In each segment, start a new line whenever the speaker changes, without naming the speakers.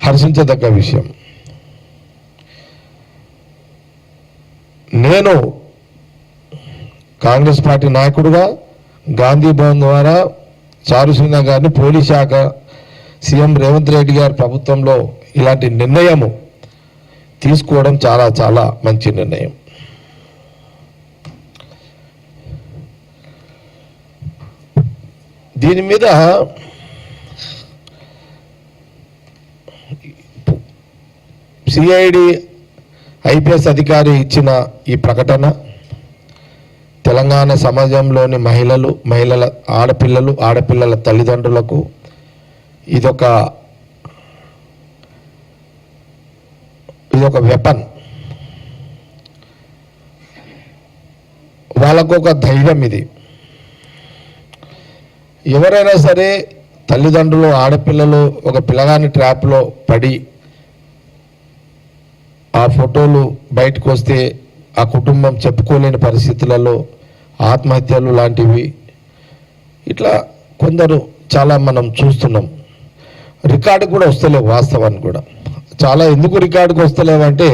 హర్షించదగ్గ విషయం. నేను కాంగ్రెస్ పార్టీ నాయకుడిగా గాంధీ భవన్ ద్వారా చారుసింహ గారిని పోలీస్ శాఖ సీఎం రేవంత్ రెడ్డి గారి ప్రభుత్వంలో ఇలాంటి నిర్ణయము తీసుకోవడం చాలా చాలా మంచి నిర్ణయం. దీని మీద సిఐడి ఐపీఎస్ అధికారి ఇచ్చిన ఈ ప్రకటన తెలంగాణ సమాజంలోని మహిళల ఆడపిల్లల తల్లిదండ్రులకు ఇదొక వెపన్. వాళ్ళకు ఒక ధైర్యం. ఇది ఎవరైనా సరే తల్లిదండ్రులు ఆడపిల్లలు ఒక పిల్లగాని ట్రాప్లో పడి ఆ ఫోటోలు బయటకు వస్తే ఆ కుటుంబం చెప్పుకోలేని పరిస్థితులలో ఆత్మహత్యలు లాంటివి ఇట్లా కొందరు చాలా మనం చూస్తున్నాం. రికార్డు కూడా వస్తలేవు. వాస్తవాన్ని కూడా చాలా ఎందుకు రికార్డుకు వస్తలేవంటే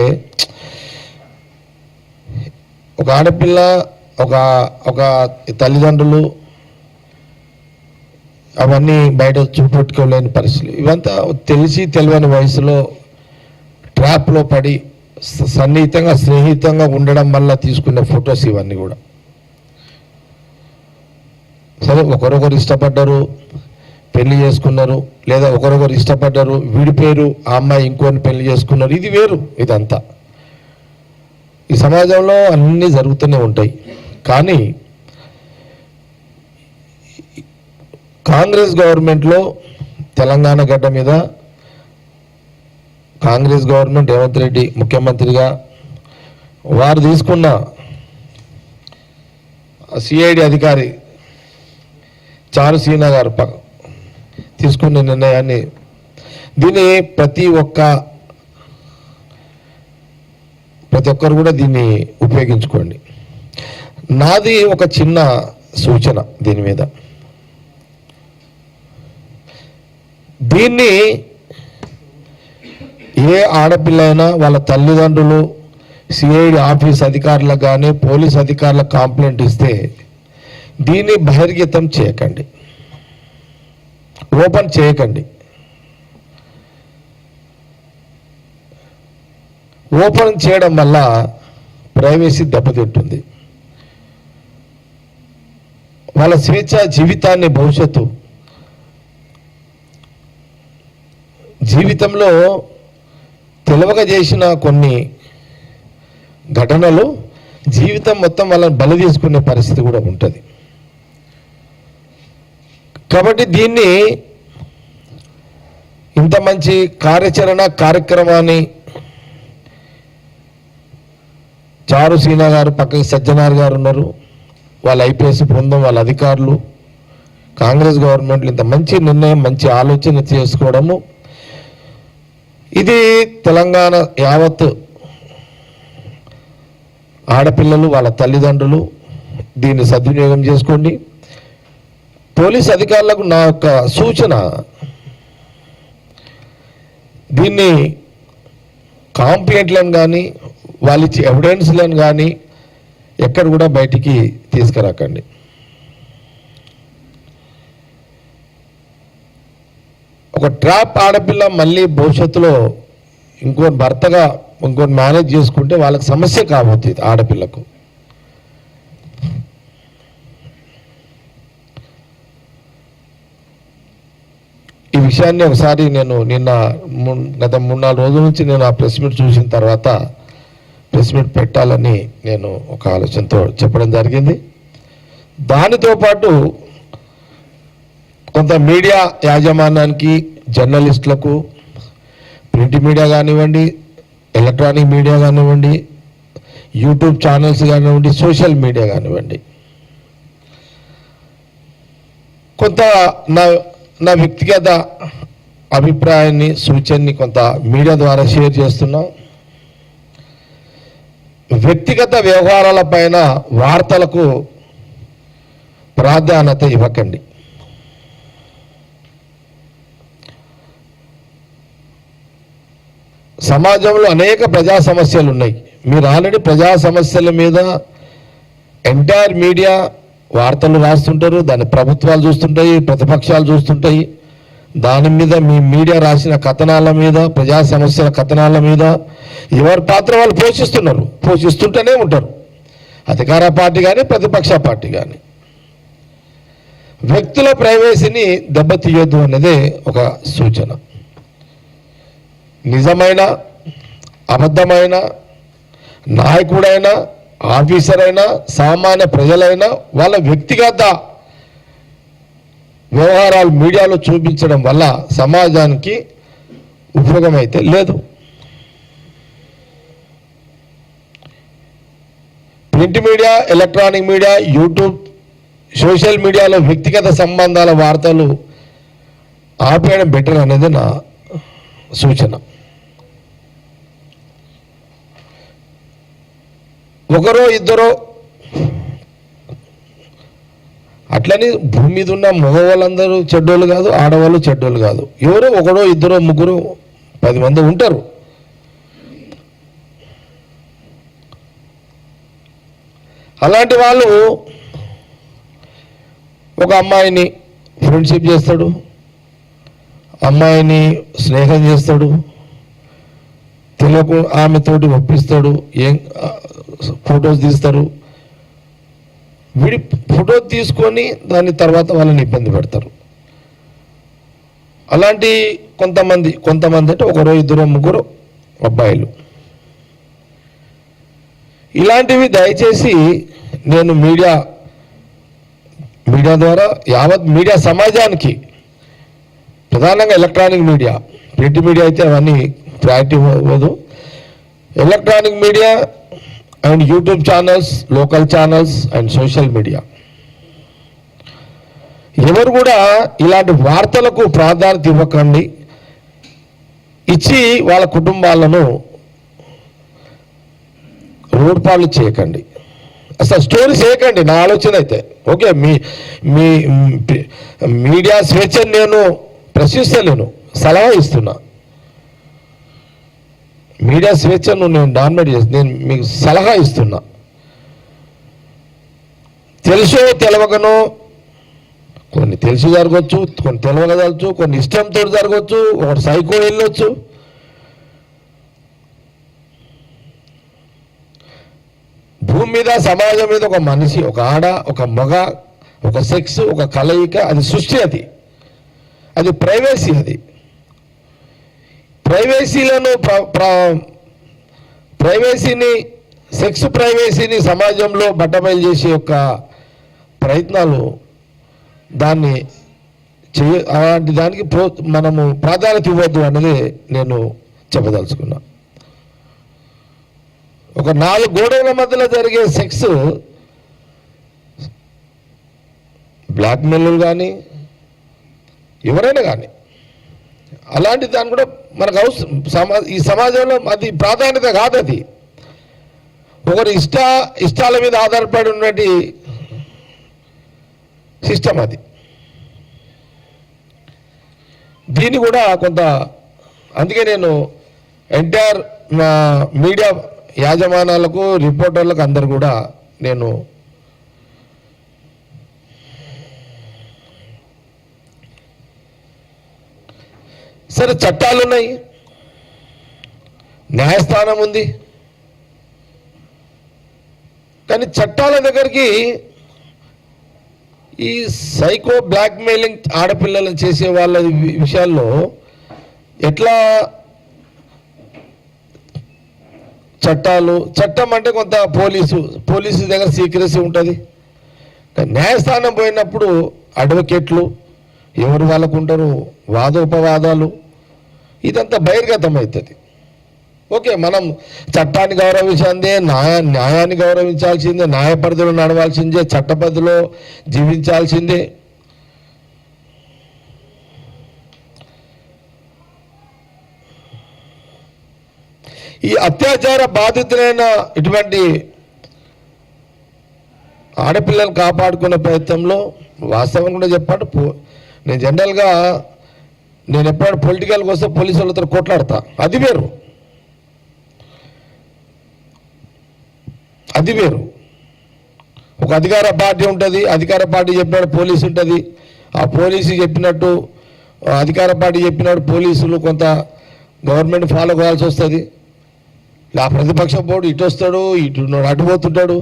ఒక ఆడపిల్ల ఒక తల్లిదండ్రులు అవన్నీ బయట చూపెట్టుకోలేని పరిస్థితులు. ఇవంతా తెలిసి తెలియని వయసులో ట్రాప్లో పడి స్నేహితంగా ఉండడం వల్ల తీసుకునే ఫొటోస్ ఇవన్నీ కూడా. సరే, ఒకరొకరు ఇష్టపడ్డారు, పెళ్లి చేసుకున్నారు, లేదా ఒకరొకరు ఇష్టపడ్డారు, విడిపోయారు, ఆ అమ్మాయి ఇంకోని పెళ్లి చేసుకున్నారు, ఇది వేరు. ఇదంతా ఈ సమాజంలో అన్నీ జరుగుతూనే ఉంటాయి. కానీ కాంగ్రెస్ గవర్నమెంట్లో తెలంగాణ గడ్డ మీద కాంగ్రెస్ గవర్నమెంట్ రేవంత్ రెడ్డి ముఖ్యమంత్రిగా వారు తీసుకున్న సిఐడి అధికారి చారుసింహ గారు తీసుకున్న నిర్ణయాన్ని దీన్ని ప్రతి ఒక్కరు కూడా దీన్ని ఉపయోగించుకోండి. నాది ఒక చిన్న సూచన దీని మీద. దీన్ని ఏ ఆడపిల్ల అయినా వాళ్ళ తల్లిదండ్రులు సిఐడి ఆఫీస్ అధికారులకు కానీ పోలీస్ అధికారులకు కంప్లైంట్ ఇస్తే దీన్ని బహిర్గతం చేయకండి, ఓపెన్ చేయకండి. ఓపెన్ చేయడం వల్ల ప్రైవసీ దెబ్బతింటుంది. వాళ్ళ స్వేచ్ఛ జీవితాన్ని జీవితంలో తెలియక చేసిన కొన్ని ఘటనలు జీవితం మొత్తం వాళ్ళని బలి తీసుకునే పరిస్థితి కూడా ఉంటుంది. కాబట్టి దీన్ని ఇంత మంచి కార్యక్రమాన్ని చారుసింహ గారు, పక్కకి సజ్జనార్ గారు ఉన్నారు, వాళ్ళ ఐపీఎస్ బృందం, వాళ్ళ అధికారులు, కాంగ్రెస్ గవర్నమెంట్లు ఇంత మంచి నిర్ణయం, మంచి ఆలోచన చేసుకోవడము, ఇది తెలంగాణ యావత్ ఆడపిల్లలు వాళ్ళ తల్లిదండ్రులు దీన్ని సద్వినియోగం చేసుకోండి. పోలీస్ అధికారులకు నా యొక్క సూచన, దీన్ని కంప్లైంట్లను కానీ వాళ్ళు ఇచ్చే ఎవిడెన్స్లను కానీ ఎక్కడ కూడా బయటికి తీసుకురాకండి. ఒక ట్రాప్ ఆడపిల్ల మళ్ళీ భవిష్యత్తులో ఇంకోటి మేనేజ్ చేసుకుంటే వాళ్ళకి సమస్య కాబోతుంది ఆడపిల్లకు. ఈ విషయాన్ని ఒకసారి నేను గత 3-4 రోజుల నుంచి నేను ఆ ప్రెస్ మీట్ చూసిన తర్వాత ప్రెస్ మీట్ పెట్టాలని నేను ఒక ఆలోచనతో చెప్పడం జరిగింది. దానితో పాటు కొంత మీడియా యాజమాన్యానికి, జర్నలిస్టులకు, ప్రింట్ మీడియా కానివ్వండి, ఎలక్ట్రానిక్ మీడియా కానివ్వండి, యూట్యూబ్ ఛానల్స్ కానివ్వండి, సోషల్ మీడియా కానివ్వండి, కొంత నా వ్యక్తిగత అభిప్రాయాన్ని, సూచనని కొంత మీడియా ద్వారా షేర్ చేస్తున్నాం. వ్యక్తిగత వ్యవహారాల పైన వార్తలకు ప్రాధాన్యత ఇవ్వకండి. సమాజంలో అనేక ప్రజా సమస్యలు ఉన్నాయి. మీరు ఆల్రెడీ ప్రజా సమస్యల మీద ఎంటైర్ మీడియా వార్తలు రాస్తుంటారు, దాన్ని ప్రభుత్వాలు చూస్తుంటాయి, ప్రతిపక్షాలు చూస్తుంటాయి. దాని మీద మీ మీడియా రాసిన కథనాల మీద, ప్రజా సమస్యల కథనాల మీద ఎవరి పాత్ర వాళ్ళు పోషిస్తుంటూనే ఉంటారు, అధికార పార్టీ కానీ ప్రతిపక్ష పార్టీ కానీ. వ్యక్తుల ప్రైవసీని దెబ్బతీయొద్దు అన్నదే ఒక సూచన. నిజమైన అబద్ధమైన నాయకుడైనా, ఆఫీసర్ అయినా, సామాన్య ప్రజలైనా వాళ్ళ వ్యక్తిగత వ్యవహారాలు మీడియాలో చూపించడం వల్ల సమాజానికి ఉపయోగం అయితే లేదు. Print media, electronic media, YouTube, social మీడియాలో వ్యక్తిగత సంబంధాల వార్తలు ఆపేయడం బెటర్ అనేది నా సూచన. ఒకరో ఇద్దరో అట్లని భూమి మీద ఉన్న మగవాళ్ళందరూ చెడ్డోళ్ళు కాదు, ఆడవాళ్ళు చెడ్డోళ్ళు కాదు. ఎవరో ఒకడో ఇద్దరో ముగ్గురు 10 మంది ఉంటారు. అలాంటి వాళ్ళు ఒక అమ్మాయిని ఫ్రెండ్షిప్ చేస్తాడు, అమ్మాయిని స్నేహం చేస్తాడు, తెలియకు ఆమెతోటి ఒప్పిస్తాడు, ఏం ఫొటోస్ తీస్తారు. వీడి ఫోటో తీసుకొని దాని తర్వాత వాళ్ళని ఇబ్బంది పెడతారు. అలాంటి కొంతమంది అంటే ఒకరో ఇద్దరో ముగ్గురు అబ్బాయిలు. ఇలాంటివి దయచేసి నేను మీడియా ద్వారా యావత్ మీడియా సమాజానికి, ప్రధానంగా ఎలక్ట్రానిక్ మీడియా, ప్రింట్ మీడియా అయితే అవన్నీ ప్రయారిటీ ఇవ్వదు. Electronic media and YouTube channels, local channels and social media, ఎవరు కూడా ఇలాంటి వార్తలకు ప్రాధాన్యత ఇవ్వకండి. ఇచ్చి వాళ్ళ కుటుంబాలను రోడ్ పాలు చేయకండి, అసలు స్టోరీ చేయకండి. నా ఆలోచన అయితే ఓకే, మీ మీడియా స్వేచ్ఛను నేను ప్రశ్నిస్తలేను, సలహా ఇస్తున్నా. మీడియా స్వేచ్ఛను నేను డామినేట్ చేసి నేను మీకు సలహా ఇస్తున్నా. తెలుసో తెలవకనో, కొన్ని తెలిసి జరగవచ్చు, కొన్ని తెలవగలచ్చు, కొన్ని ఇష్టంతో జరగవచ్చు, ఒకటి సైకో వెళ్ళొచ్చు. భూమి మీద, సమాజం మీద ఒక మనిషి, ఒక ఆడ, ఒక మగ, ఒక సెక్స్, ఒక కలయిక, అది సృష్టి, అది ప్రైవసీ. అది ప్రైవసీలను ప్రైవసీని, సెక్స్ ప్రైవసీని సమాజంలో బట్టబయలు చేసే యొక్క ప్రయత్నాలు, దాన్ని అలాంటి దానికి మనము ప్రాధాన్యత ఇవ్వద్దు అన్నది నేను చెప్పదలుచుకున్నా. ఒక 4 గోడల మధ్యలో జరిగే సెక్స్, బ్లాక్మెయిల్ కానీ ఎవరైనా కానీ, అలాంటి దాన్ని కూడా మనకు అవసరం. ఈ సమాజంలో అది ప్రాధాన్యత కాదు. అది ఒకరి ఇష్టాల మీద ఆధారపడి ఉన్నటి సిస్టమ్ అది. దీన్ని కూడా కొంత, అందుకే నేను ఎంటైర్ మా మీడియా యాజమానాలకు, రిపోర్టర్లకు అందరు కూడా నేను సరే, చట్టాలు ఉన్నాయి, న్యాయస్థానం ఉంది, కానీ చట్టాల దగ్గరికి ఈ సైకో బ్లాక్మెయిలింగ్ ఆడపిల్లలను చేసే వాళ్ళ విషయాల్లో ఎట్లా చట్టం అంటే కొంత పోలీసు దగ్గర సీక్రెసీ ఉంటుంది. న్యాయస్థానం పోయినప్పుడు అడ్వకేట్లు ఎవరు వాళ్ళకు ఉంటారు, వాదోపవాదాలు, ఇదంతా బహిర్గతం అవుతుంది. ఓకే, మనం చట్టాన్ని గౌరవించాల్సిందే, న్యాయాన్ని గౌరవించాల్సిందే, న్యాయ పరిధిలో నడవాల్సిందే, చట్ట పరిధిలో జీవించాల్సిందే. ఈ అత్యాచార బాధితులైన ఇటువంటి ఆడపిల్లలు కాపాడుకునే ప్రయత్నంలో వాస్తవం కూడా చెప్పాడు. నేను జనరల్గా ఎప్పుడు పొలిటికల్కి వస్తే పోలీసు వాళ్ళతో కొట్లాడతా, అది వేరు. అది వేరు. ఒక అధికార పార్టీ ఉంటుంది, అధికార పార్టీ చెప్పినట్టు పోలీసు ఉంటుంది, ఆ పోలీసు చెప్పినట్టు అధికార పార్టీ చెప్పినట్టు పోలీసులు కొంత గవర్నమెంట్ ఫాలో కావాల్సి వస్తుంది. ఆ ప్రతిపక్ష పోడు ఇటు వస్తాడు, ఇటు అటు పోతుంటాడు.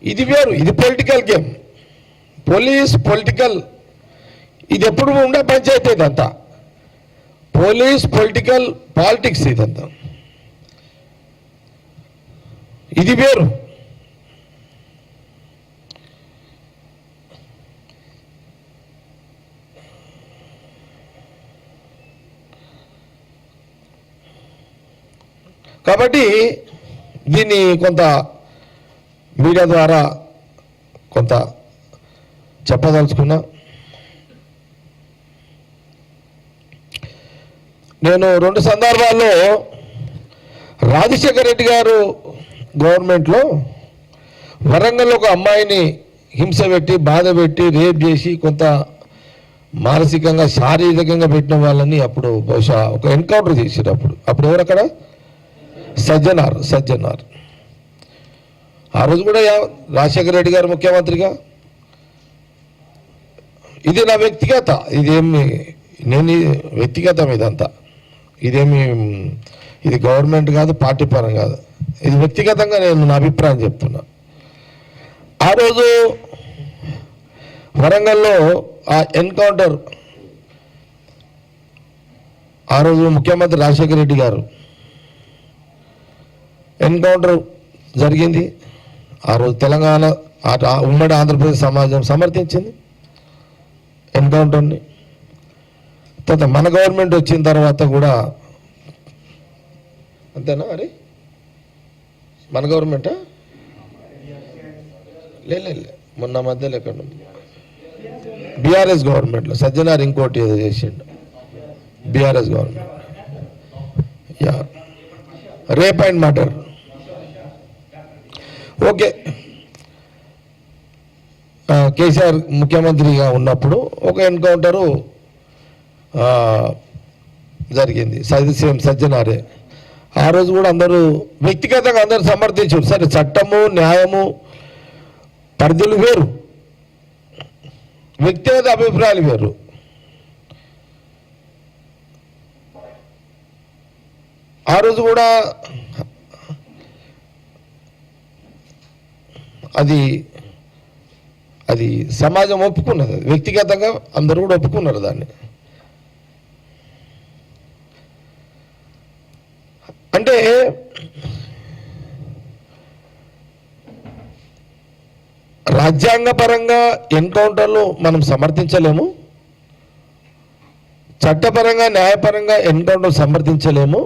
ఇది వేరు, ఇది పొలిటికల్ గేమ్. పోలీస్ పొలిటికల్, ఇది ఎప్పుడు ఉండే పంచాయతీ ఇదంతా. పోలీస్ పొలిటికల్ పాలిటిక్స్ ఇదంతా, ఇది వేరు. కాబట్టి దీన్ని కొంత మీడియా ద్వారా కొంత చెప్పదలుచుకున్నా. నేను 2 సందర్భాల్లో రాజశేఖర రెడ్డి గారు గవర్నమెంట్లో వరంగల్లో ఒక అమ్మాయిని హింస పెట్టి, బాధ పెట్టి, రేప్ చేసి, కొంత మానసికంగా శారీరకంగా పెట్టిన వాళ్ళని అప్పుడు బహుశా ఒక ఎన్కౌంటర్ చేశారు. అప్పుడు ఎవరు అక్కడ? సజ్జనార్. ఆ రోజు కూడా రాజశేఖర రెడ్డి గారు ముఖ్యమంత్రిగా. ఇది నా వ్యక్తిగత, ఇదేమి నేను వ్యక్తిగతం ఇదంతా, ఇది గవర్నమెంట్ కాదు, పార్టీ పరం కాదు, ఇది వ్యక్తిగతంగా నేను నా అభిప్రాయం చెప్తున్నా. ఆ రోజు వరంగల్లో ఆ ఎన్కౌంటర్, ఆ రోజు ముఖ్యమంత్రి రాజశేఖర రెడ్డి గారు ఎన్కౌంటర్ జరిగింది. ఆ రోజు తెలంగాణ ఉమ్మడి ఆంధ్రప్రదేశ్ సమాజం సమర్థించింది ఎన్కౌంటర్ని. తర్వాత మన గవర్నమెంట్ వచ్చిన తర్వాత కూడా అంతేనా? అరే మన గవర్నమెంటా? లే మొన్న మధ్యలో ఎక్కడ బీఆర్ఎస్ గవర్నమెంట్లో సజ్జనార్ ఇంకోటి ఏదో చేసిండు. BRS government rape and murder. Okay, KCR ముఖ్యమంత్రిగా ఉన్నప్పుడు ఒక ఎన్కౌంటరు జరిగింది, సేమ్ సజ్జనారే. ఆ రోజు కూడా అందరూ వ్యక్తిగతంగా అందరూ సమర్థించారు. సరే, చట్టము న్యాయము పరిధులు వేరు, వ్యక్తిగత అభిప్రాయాలు వేరు. ఆ రోజు కూడా అది సమాజం ఒప్పుకున్నది, వ్యక్తిగతంగా అందరూ కూడా ఒప్పుకున్నారు దాన్ని. అంటే రాజ్యాంగపరంగా ఎన్కౌంటర్లు మనం సమర్థించలేము, చట్టపరంగా న్యాయపరంగా ఎన్కౌంటర్ సమర్థించలేము.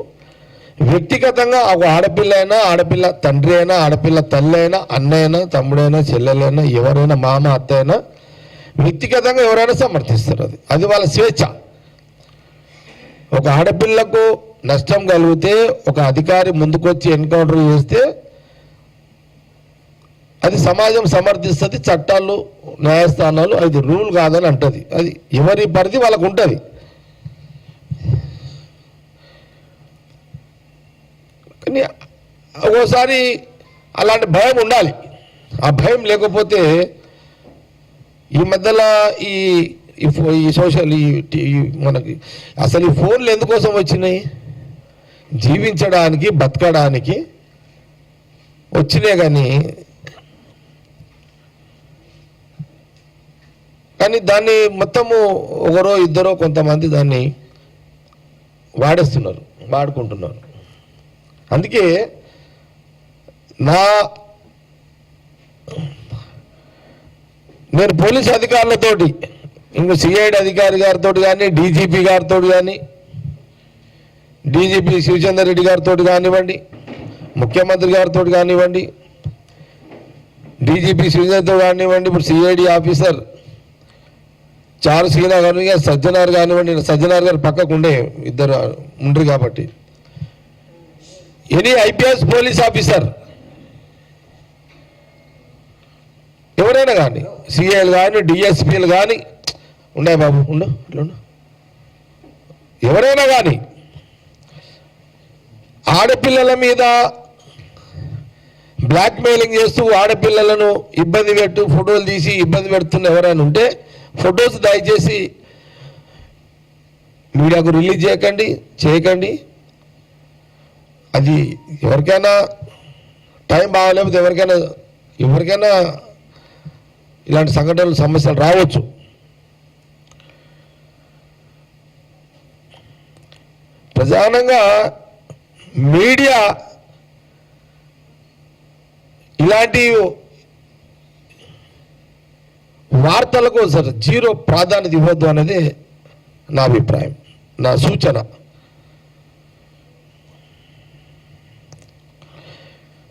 వ్యక్తిగతంగా ఒక ఆడపిల్ల అయినా, ఆడపిల్ల తండ్రి అయినా, ఆడపిల్ల తల్లి అయినా, అన్న అయినా, తమ్ముడైనా, చెల్లెలైనా, ఎవరైనా, మామ అత్త అయినా, వ్యక్తిగతంగా ఎవరైనా సమర్థిస్తారు. అది వాళ్ళ స్వేచ్ఛ. ఒక ఆడపిల్లకు నష్టం కలిగితే ఒక అధికారి ముందుకొచ్చి ఎన్కౌంటర్ చేస్తే అది సమాజం సమర్థిస్తుంది, చట్టాలు న్యాయస్థానాలు అది రూల్ కాదని అంటది. అది ఎవరి పరిధి వాళ్ళకు ఉంటుంది. కానీ ఒక్కోసారి అలాంటి భయం ఉండాలి. ఆ భయం లేకపోతే ఈ మధ్యలో ఈ సోషల్ మనకి అసలు ఈ ఫోన్లు ఎందుకోసం వచ్చినాయి? జీవించడానికి, బతకడానికి వచ్చినాయి. కానీ దాన్ని మొత్తము ఒకరో ఇద్దరో కొంతమంది దాన్ని వాడుకుంటున్నారు. అందుకే నేను పోలీస్ అధికారులతోటి, ఇంకో సిఐడి అధికారి గారితో కానీ, డీజీపీ గారితో కానీ, డీజీపీ శివచంద్ర రెడ్డి గారితో కానివ్వండి, ముఖ్యమంత్రి గారితో కానివ్వండి, డీజీపీ శివచంద్రతో కానివ్వండి, ఇప్పుడు సిఐడి ఆఫీసర్ చారు సీనా కానీ, సజ్జనార్ కానివ్వండి, సజ్జనార్ గారు పక్కకు ఉండే ఇద్దరు ఉండరు కాబట్టి, ఎనీ ఐపీఎస్ పోలీస్ ఆఫీసర్ ఎవరైనా కానీ, సిఐలు కానీ, డిఎస్పీలు కానీ, ఉన్నాయి బాబు ఉండు ఇట్లా ఎవరైనా కానీ ఆడపిల్లల మీద బ్లాక్ మెయిలింగ్ చేస్తూ ఆడపిల్లలను ఇబ్బంది పెట్టు ఫోటోలు తీసి ఇబ్బంది పెడుతున్న ఎవరైనా ఉంటే ఫొటోస్ దయచేసి మీడియాకు రిలీజ్ చేయకండి. అది ఎవరికైనా టైం బాగాలేకపోతే ఎవరికైనా ఇలాంటి సంఘటనలు సమస్యలు రావచ్చు. ప్రధానంగా మీడియా ఇలాంటి వార్తలకు జీరో ప్రాధాన్యత ఇవ్వద్దు అనేది నా అభిప్రాయం, నా సూచన.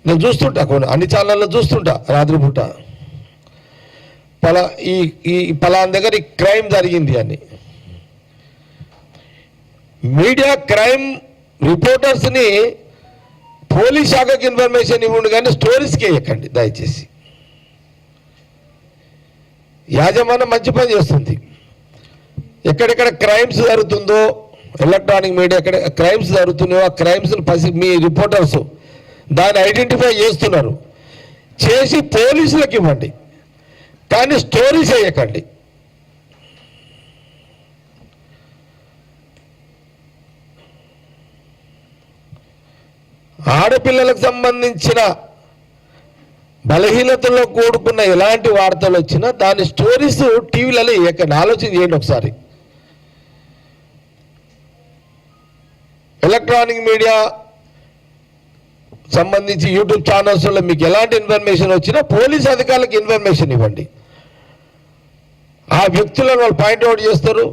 నేను చూస్తుంటా అన్ని ఛానళ్ళలో చూస్తుంటా రాత్రిపూట ఈ పలానా దగ్గర ఈ క్రైమ్ జరిగింది అని. మీడియా క్రైమ్ రిపోర్టర్స్ని పోలీస్ శాఖకి ఇన్ఫర్మేషన్ ఇవ్వండి కానీ స్టోరీస్కి వేయకండి దయచేసి. యాజమాన్యం మంచి పని చేస్తుంది. ఎక్కడెక్కడ క్రైమ్స్ జరుగుతుందో ఎలక్ట్రానిక్ మీడియా ఎక్కడ క్రైమ్స్ జరుగుతున్నాయో ఆ క్రైమ్స్ని మీ రిపోర్టర్స్ దాన్ని ఐడెంటిఫై చేస్తున్నారు, చేసి పోలీసులకు ఇవ్వండి కానీ స్టోరీస్ వేయకండి. ఆడపిల్లలకు సంబంధించిన బలహీనతలో కూడుకున్న ఎలాంటి వార్తలు వచ్చినా దాని స్టోరీస్ టీవీలలో వేయకండి. ఆలోచన చేయండి ఒకసారి. ఎలక్ట్రానిక్ మీడియా సంబంధించి యూట్యూబ్ ఛానల్స్లో మీకు ఎలాంటి ఇన్ఫర్మేషన్ వచ్చినా పోలీస్ అధికారులకు ఇన్ఫర్మేషన్ ఇవ్వండి. ఆ వ్యక్తులను వాళ్ళు పాయింట్అవుట్ చేస్తారు,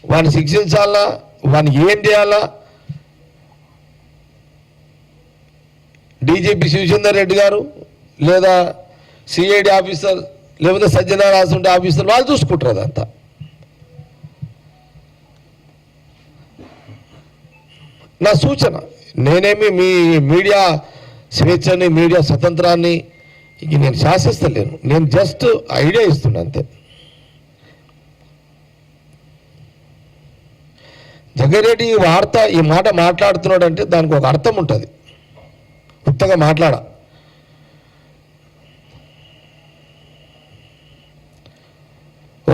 వాడిని శిక్షించాలా, వాడిని ఏం చేయాలా. డీజీపీ శివచందర్ రెడ్డి గారు లేదా సిఐడి ఆఫీసర్ లేకపోతే సజ్జన రాసుండే ఆఫీసర్ వాళ్ళు చూసుకుంటారు అదంతా. నా సూచన, నేనేమి మీ మీడియా స్వేచ్ఛని మీడియా స్వతంత్రాన్ని ఇక నేను శాసిస్తలేను, నేను జస్ట్ ఐడియా ఇస్తున్నా అంతే. జగ్గారెడ్డి ఈ మాట మాట్లాడుతున్నాడు అంటే దానికి ఒక అర్థం ఉంటుంది. ఉత్తగా మాట్లాడ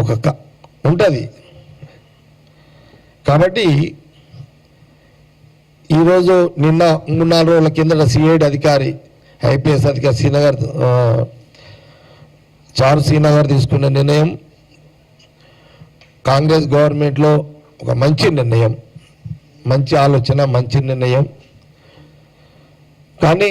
ఒక ఉంటుంది. కాబట్టి ఈరోజు నిన్న 3-4 రోజుల కిందట సిఐడి అధికారి ఐపీఎస్ అధికారి చారు శ్రీనగర్ తీసుకున్న నిర్ణయం కాంగ్రెస్ గవర్నమెంట్లో ఒక మంచి నిర్ణయం, మంచి ఆలోచన, మంచి నిర్ణయం. కానీ